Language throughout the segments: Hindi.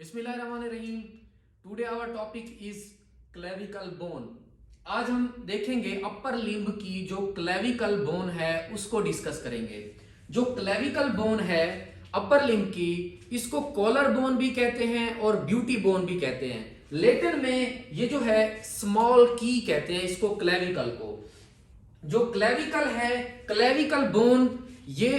बिस्मिल्लाहिर्रहमानिर्रहीम। Today our topic is clavicle bone. आज हम देखेंगे अपर लिम्ब की जो क्लेविकल बोन है उसको डिस्कस करेंगे। जो क्लेविकल बोन है अपर लिम्ब की, इसको कॉलर बोन भी कहते हैं और ब्यूटी बोन भी कहते हैं। लैटिन में ये जो है स्मॉल की कहते हैं इसको, क्लेविकल को। जो क्लेविकल है, क्लेविकल बोन ये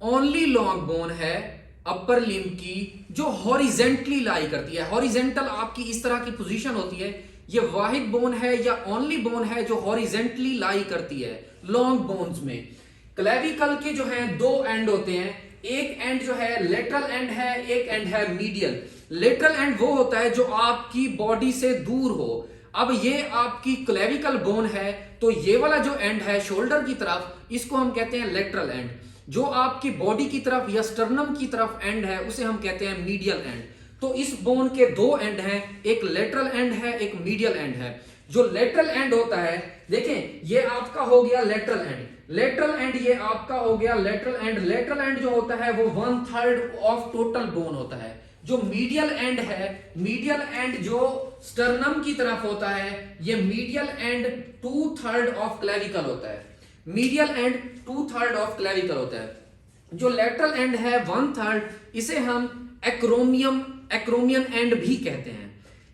ओनली लॉन्ग बोन है अपर लिम्ब की जो हॉरिजेंटली लाई करती है। हॉरिजेंटल आपकी इस तरह की पोजीशन होती है। ये वाहिद बोन है या ओनली बोन है जो हॉरिजेंटली लाई करती है लॉन्ग बोन्स में। क्लेविकल के जो है दो एंड होते हैं। एक एंड जो है लेटरल एंड है, एक एंड है मीडियल। लेटरल एंड वो होता है जो आपकी बॉडी से दूर हो। अब ये आपकी क्लेविकल बोन है तो ये वाला जो एंड है शोल्डर की तरफ, इसको हम कहते हैं लेटरल एंड। जो आपकी बॉडी की तरफ या स्टर्नम की तरफ एंड है उसे हम कहते हैं मीडियल एंड। तो इस बोन के दो एंड हैं, एक लेटरल एंड है, एक मीडियल एंड है। जो लेटरल एंड होता है, देखें ये आपका हो गया लेटरल एंड। लेटरल एंड ये आपका हो गया लेटरल एंड। लेटरल एंड जो होता है वो 1/3 ऑफ टोटल बोन होता है। जो मीडियल एंड है, मीडियल एंड जो स्टर्नम की तरफ होता है, ये मीडियल एंड 2/3 ऑफ क्लेविकल होता है। मीडियल एंड 2/3 ऑफ क्लेविकल होता है। जो लेटरल एंड है 1/3, इसे हम एक्रोमियन एंड भी कहते हैं।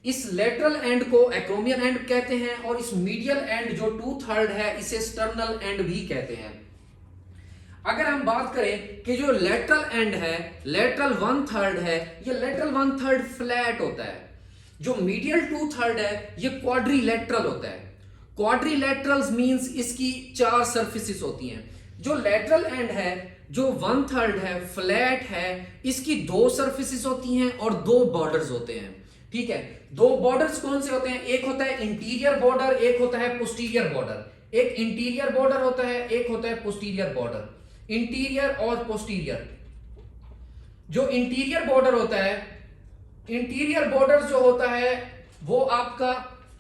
इस लेटरल एंड को एक्रोमियन एंड कहते हैं और इस मीडियल एंड जो 2/3 है इसे स्टर्नल एंड भी कहते हैं। अगर हम बात करें कि जो लेटरल एंड है, लेटरल 1/3 है, ये लेटरल 1/3 फ्लैट होता है। जो मीडियल 2/3 है ये क्वाड्रिलेटरल होता है। क्वाड्रिलेटरल्स मींस इसकी 4 सर्फेसिस होती हैं। जो लेटरल एंड है जो 1/3 है, फ्लैट है, इसकी 2 सर्फेसिस होती हैं और 2 बॉर्डर्स होते हैं। ठीक है, 2 बॉर्डर्स कौन से होते हैं? एक होता है इंटीरियर बॉर्डर, एक होता है पोस्टीरियर बॉर्डर। एक इंटीरियर बॉर्डर होता है, एक होता है पोस्टीरियर बॉर्डर। इंटीरियर और पोस्टीरियर। जो इंटीरियर बॉर्डर होता है, इंटीरियर बॉर्डर जो होता है वो आपका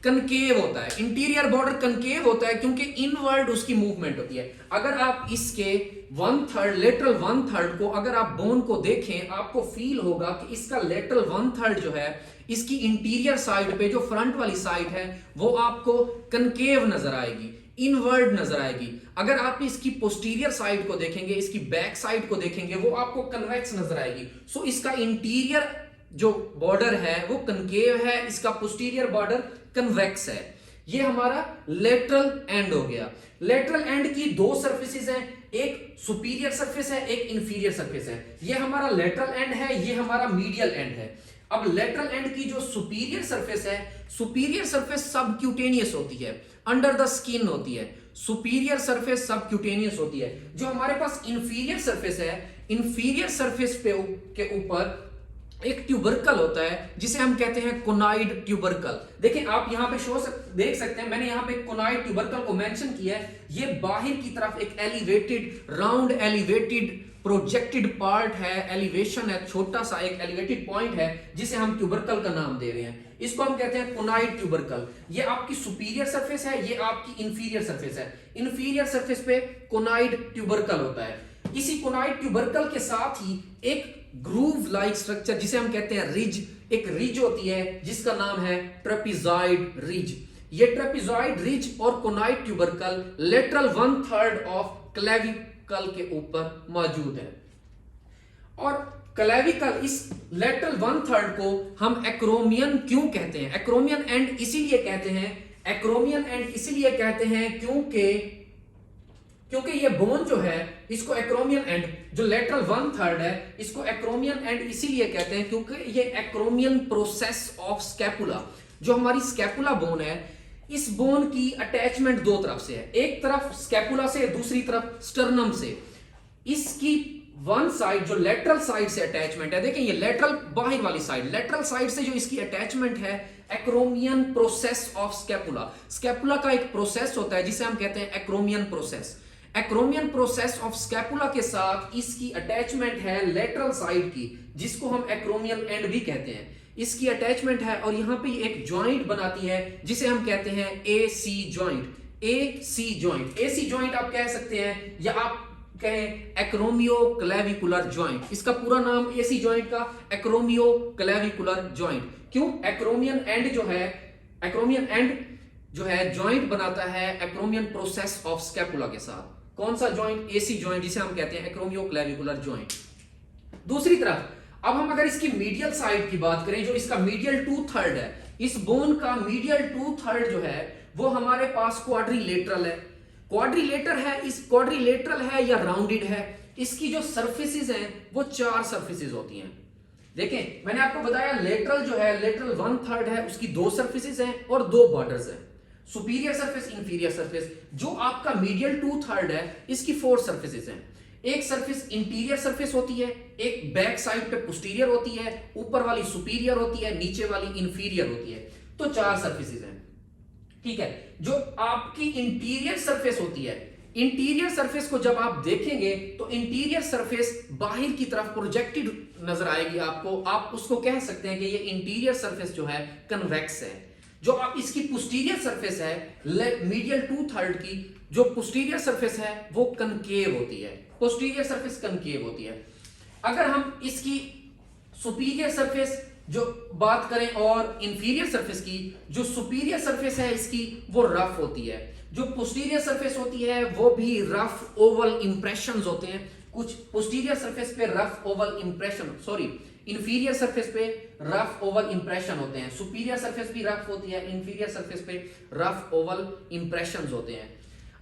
कनकेव होता है। इंटीरियर बॉर्डर कनकेव होता है क्योंकि इनवर्ड उसकी मूवमेंट होती है। अगर आप इसके 1/3 लेटरल 1/3 को अगर आप बोन को देखें, आपको फील होगा कि इसका लेटरल 1/3 जो है इसकी इंटीरियर साइड पे जो फ्रंट वाली साइड है वो आपको कनकेव नजर आएगी, इनवर्ड नजर आएगी। अगर आप इसकी पोस्टीरियर साइड को देखेंगे, इसकी बैक साइड को देखेंगे, वो आपको कन्वेक्स नजर आएगी। सो इसका इंटीरियर जो बॉर्डर है वो कनकेव है, इसका पोस्टीरियर बॉर्डर कन्वेक्स है। ये हमारा लेटरल एंड हो गया। लेटरल एंड की 2 सर्फेसिस हैं, एक सुपीरियर सरफेस है, एक इंफीरियर सरफेस है। ये हमारा लेटरल एंड है, ये हमारा मीडियल एंड है। अब लेटरल एंड की जो सुपीरियर सरफेस है, सुपीरियर सरफेस सबक्यूटेनियस होती है, अंडर द स्किन होती है। सुपीरियर सरफेस सबक्यूटेनियस होती है। जो हमारे पास इंफीरियर सरफेस है, इंफीरियर सरफेस पे के ऊपर एक ट्यूबरकल होता है जिसे हम कहते हैं कोनाइड ट्यूबरकल। देखिए आप यहां पे देख सकते हैं, मैंने यहां पे कोनाइड ट्यूबरकल को मेंशन किया है। ये बाहर की तरफ एक elevated, round elevated projected part है, एलिवेशन है, छोटा सा एक एलिवेटेड पॉइंट है जिसे हम ट्यूबरकल का नाम दे रहे हैं। इसको हम कहते हैं कोनाइड ट्यूबरकल। ये आपकी सुपीरियर सरफेस है, ये आपकी इंफीरियर सरफेस है। इंफीरियर सरफेस पे कोनाइड ट्यूबरकल होता है। इसी कोनाइड ट्यूबरकल के साथ ही एक ग्रूव लाइक स्ट्रक्चर जिसे हम कहते हैं रिज, एक रिज होती है जिसका नाम है ट्रेपेजॉइड रिज। ये ट्रेपेजॉइड रिज और कोनाइड ट्यूबरकल लेटरल 1/3 ऑफ क्लेविकल के ऊपर मौजूद है। और क्लेविकल, इस लेटरल 1/3 को हम एक्रोमियन क्यों कहते हैं? एक्रोमियन एंड इसीलिए कहते हैं, एक्रोमियन एंड इसीलिए कहते हैं क्योंकि ये बोन जो है इसको एक्रोमियन एंड, जो लेटरल 1/3 है, इसको एक्रोमियन एंड इसीलिए कहते हैं क्योंकि ये एक्रोमियन प्रोसेस ऑफ स्कैपुला, जो हमारी स्कैपुला बोन है, इस बोन की अटैचमेंट 2 तरफ से है। एक तरफ स्कैपुला से, दूसरी तरफ स्टर्नम से। इसकी वन साइड जो लेटरल साइड से अटैचमेंट है, देखें ये लेटरल बाहर वाली साइड, लेटरल साइड से जो इसकी अटैचमेंट है, acromion process of scapula. Scapula का एक प्रोसेस होता है जिसे हम कहते हैं acromion process. Acromion process of scapula के साथ इसकी अटैचमेंट है लेटरल साइड की, जिसको हम एक्रोमियन एंड भी कहते हैं। इसकी अटैचमेंट है और यहां पे एक जॉइंट बनाती है जिसे हम कहते हैं AC joint. AC joint, AC joint आप कह सकते हैं या आप कहें एक्रोमियोक्लेविकुलर जॉइंट। इसका पूरा नाम एसी जॉइंट का एक्रोमियोक्लेविकुलर जॉइंट। क्यों? एक्रोमियन एंड जो है जॉइंट बनाता है एक्रोमियन प्रोसेस ऑफ स्कैपुला के साथ। कौन सा जॉइंट? एसी जॉइंट, जिसे हम कहते हैं एक्रोमियोक्लेविकुलर जॉइंट। दूसरी तरफ अब हम अगर इसकी मीडियल साइड की बात करें, जो इसका मीडियल 2/3 है, इस बोन का मीडियल 2/3 जो है वो हमारे पास क्वाड्रिलेटरल है। इस क्वाड्रिलेटरल है या राउंडेड है। इसकी जो सर्फेसिस हैं वो 4 सर्फेसिस होती हैं। देखें, मैंने आपको बताया लेटरल जो है, लेटरल 1/3 है, उसकी 2 सर्फेसिस हैं और 2 बॉर्डर्स हैं, सुपीरियर सरफेस, इंफीरियर सरफेस। जो आपका मीडियल 2/3 है, इसकी 4 सर्फेसिस हैं। एक सरफेस इंटीरियर सरफेस होती है, एक बैक साइड पे पोस्टीरियर होती है, ऊपर वाली सुपीरियर होती है, नीचे वाली इंफीरियर होती है। तो 4 सर्फेसिस हैं। ठीक है, जो आपकी इंटीरियर सरफेस होती है, इंटीरियर सरफेस को जब आप देखेंगे तो इंटीरियर सरफेस बाहर की तरफ प्रोजेक्टेड नजर आएगी आपको। आप उसको कह सकते हैं कि ये इंटीरियर सरफेस जो है कन्वेक्स है। जो आप इसकी पोस्टीरियर सरफेस है मीडियल 2/3 की, जो पोस्टीरियर सरफेस है वो कनकेव होती है। पोस्टीरियर सरफेस कनकेव होती है। अगर हम इसकी सुपीरियर सरफेस जो बात करें और इंफीरियर सरफेस की, जो सुपीरियर सरफेस है इसकी वो रफ होती है। जो पोस्टीरियर सरफेस होती है वो भी रफ ओवल इंप्रेशंस होते हैं। कुछ पोस्टीरियर सरफेस पे rough Oval impression, inferior surface पे रफ ओवल इंप्रेशन होते हैं। सुपीरियर सरफेस भी रफ होती है, इंफीरियर सरफेस पे रफ ओवल इंप्रेशंस होते हैं।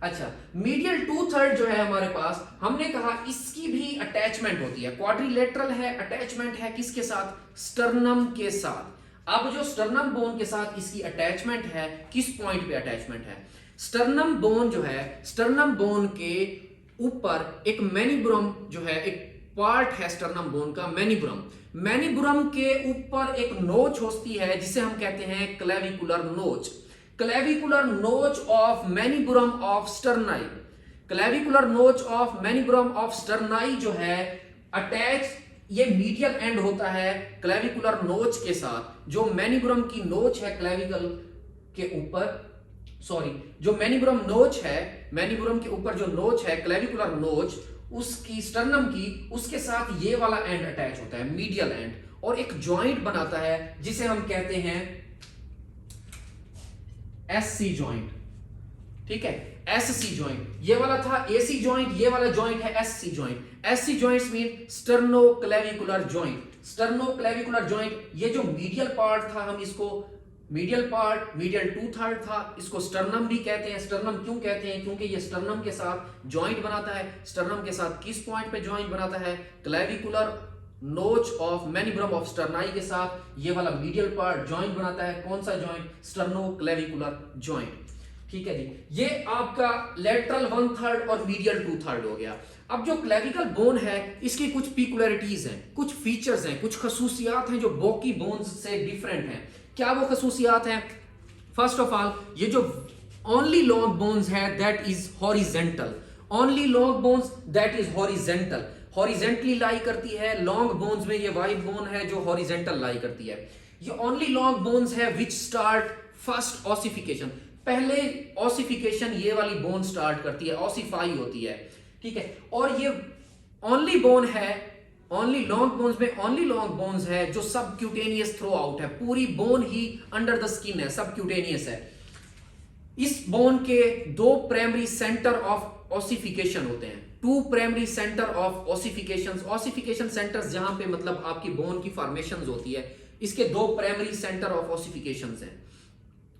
अच्छा, मीडियल 2/3 जो है हमारे पास, हमने कहा इसकी भी अटैचमेंट होती है। क्वाड्रिलेटरल है, अटैचमेंट है किसके साथ? स्टर्नम के साथ। अब जो स्टर्नम बोन के साथ इसकी अटैचमेंट है, किस पॉइंट पे अटैचमेंट है? स्टर्नम बोन जो है, स्टर्नम बोन के ऊपर एक मैनिब्रम जो है, एक पार्ट है स्टर्नम बोन का, मैनिब्रम के ऊपर एक नोच होती है जिसे हम कहते हैं क्लेविकुलर नोच। क्लेविकुलर नोच ऑफ मैनिब्रम ऑफ स्टर्नाई। क्लेविकुलर नोच ऑफ मैनिब्रम ऑफ स्टर्नाई जो है अटैच, ये मीडियल एंड होता है क्लेविकुलर नोच के साथ। जो मैनिब्रम की नोच है क्लेविकल के ऊपर, जो मैनिब्रम नोच है, मैनिब्रम के ऊपर जो नोच है क्लेविकुलर नोच, उसकी स्टर्नम की, उसके साथ ये वाला एंड अटैच होता है, मीडियल एंड, और एक जॉइंट बनाता है जिसे हम कहते हैं एससी जॉइंट। ठीक है, एससी जॉइंट। ये वाला था एसी जॉइंट, ये वाला जॉइंट है SC joint. SC joints mean sternoclavicular joint. Sternoclavicular joint, ये जो मीडियल पार्ट था, हम इसको मीडियल 2/3 था, इसको स्टर्नम भी कहते हैं। स्टर्नम क्यों कहते हैं? क्योंकि ये स्टर्नम के साथ जॉइंट बनाता है। स्टर्नम के साथ किस पॉइंट पे जॉइंट बनाता है? क्लेविकुलर नोच ऑफ मैनिब्रम ऑफ स्टर्नाई के साथ ये वाला मीडियल पार्ट जॉइंट बनाता है। कौन सा जॉइंट? Sternoclavicular joint. ठीक है जी, ये आपका लेटरल 1/3 और मीडियल 2/3 हो गया। अब जो क्लेविकल बोन है, इसकी कुछ पिकुलरिटीज हैं, कुछ फीचर्स हैं, कुछ खसूसियात हैं जो बाकी बोन्स से डिफरेंट हैं। क्या वो खसूसियात हैं? फर्स्ट ऑफ ऑल, ये जो ओनली लॉन्ग बोन्स है that is horizontal. Only long bones that is horizontal, horizontally lie करती है। लॉन्ग बोन्स में ये वाइड बोन है जो हॉरिजेंटल लाई करती है। ये ओनली लॉन्ग बोन्स है विच स्टार्ट फर्स्ट ऑसिफिकेशन। पहले ऑसिफिकेशन ये वाली बोन स्टार्ट करती है, ऑसिफाई होती है। ठीक है, और ये ओनली बोन है, ओनली लॉन्ग बोन्स में ओनली लॉन्ग बोन्स है जो सबक्यूटेनियस थ्रू आउट है। पूरी bone he under the skin है, सबक्यूटेनियस है। इस बोन के 2 प्राइमरी सेंटर ऑफ ऑसिफिकेशन होते हैं। 2 primary centre of ossification centres, जहां पे मतलब आपकी बोन की फॉर्मेशन होती है, इसके 2 प्राइमरी सेंटर ऑफ ऑसिफिकेशन हैं।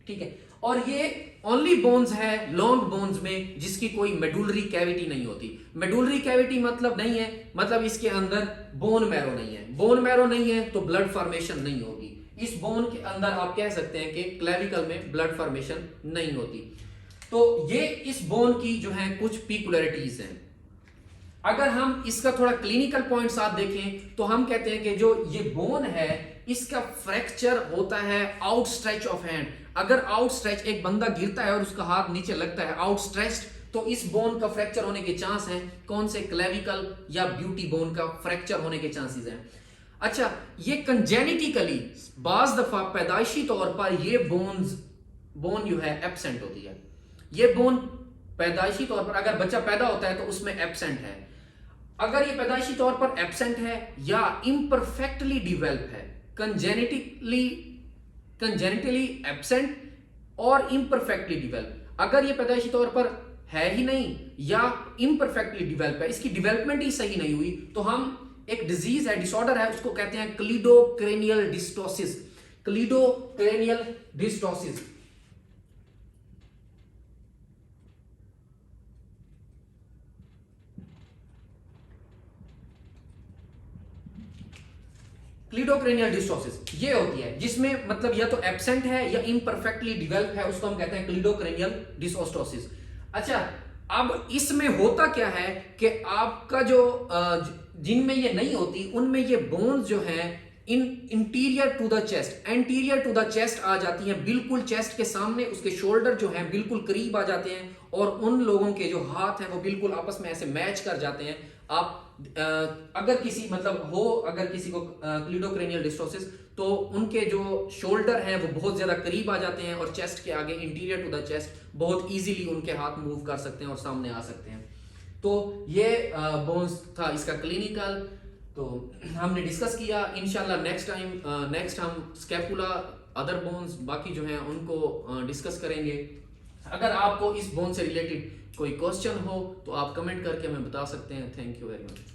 ठीक है, और ये ओनली बोन्स है लॉन्ग बोन्स में जिसकी कोई मेडुलरी कैविटी नहीं होती। मेडुलरी कैविटी मतलब नहीं है, मतलब इसके अंदर बोन मैरो नहीं है। बोन मैरो नहीं है तो ब्लड फॉर्मेशन नहीं होगी। इस बोन के अंदर आप कह सकते हैं कि क्लेविकल में ब्लड फॉर्मेशन नहीं होती। तो ये इस बोन की जो है कुछ पिकुलरिटीज हैं। अगर हम इसका थोड़ा क्लिनिकल पॉइंट साथ देखें तो हम कहते हैं कि जो ये बोन है इसका फ्रैक्चर होता है आउटस्ट्रेच ऑफ हैंड। अगर आउटस्ट्रेच, एक बंदा गिरता है और उसका हाथ नीचे लगता है आउटस्ट्रेच्ड, तो इस बोन का फ्रैक्चर होने के चांस हैं। कौन से? क्लेविकल या ब्यूटी बोन का फ्रैक्चर होने के चांसेस हैं। अच्छा, ये कंजेनिटिकली बाज दफा पैदाइशी तौर पर ये बोन जो है एब्सेंट होती है। ये बोन पैदाइशी तौर पर अगर बच्चा पैदा होता है तो उसमें एब्सेंट है। अगर ये पैदाइशी तौर पर एब्सेंट है या इम्परफेक्टली डिवेल्प है, कंजेनिटली एब्सेंट और इम्परफेक्टली डिवेल्प, अगर ये पैदाइशी तौर पर है ही नहीं या इम्परफेक्टली डिवेल्प है, इसकी डेवलपमेंट ही सही नहीं हुई, तो हम एक डिजीज है, डिसऑर्डर है, उसको कहते हैं क्लीडोक्रेनियल डिस्टोसिस। क्लीडोक्रेनियल डिस्टोसिस। क्लीडोक्रेनियल डिस्टोसिस ये होती है जिसमें मतलब या तो एब्सेंट है या इम्परफेक्टली डिवेल्प है, उसको हम कहते हैं क्लीडोक्रेनियल डिसऑस्टोसिस। अच्छा, अब इसमें होता क्या है कि आपका जो जिनमें ये नहीं होती उनमें ये बोन्स जो हैं interior to the chest, anterior to the chest आ जाती हैं, बिल्कुल चेस्ट के सामने उसके शोल्डर जो हैं बिल्कुल करीब आ जाते हैं, और उन लोगों के जो हाथ हैं वो बिल्कुल आपस में ऐसे मैच कर जाते हैं। आप अगर किसी मतलब हो अगर किसी को क्लीडोक्रेनियल डिस्टोसिस, तो उनके जो शोल्डर हैं वो बहुत ज्यादा करीब आ जाते हैं और चेस्ट के आगे इंटीरियर टू द चेस्ट बहुत इजीली उनके हाथ मूव कर सकते हैं और सामने आ सकते हैं। तो ये बोन्स था इसका क्लिनिकल, तो हमने डिस्कस किया। इंशाल्लाह नेक्स्ट हम स्कैपुला, अदर बोन्स बाकी जो हैं उनको डिस्कस करेंगे। अगर आपको इस बोन से रिलेटेड कोई क्वेश्चन हो तो आप कमेंट करके हमें बता सकते हैं। Thank you very much.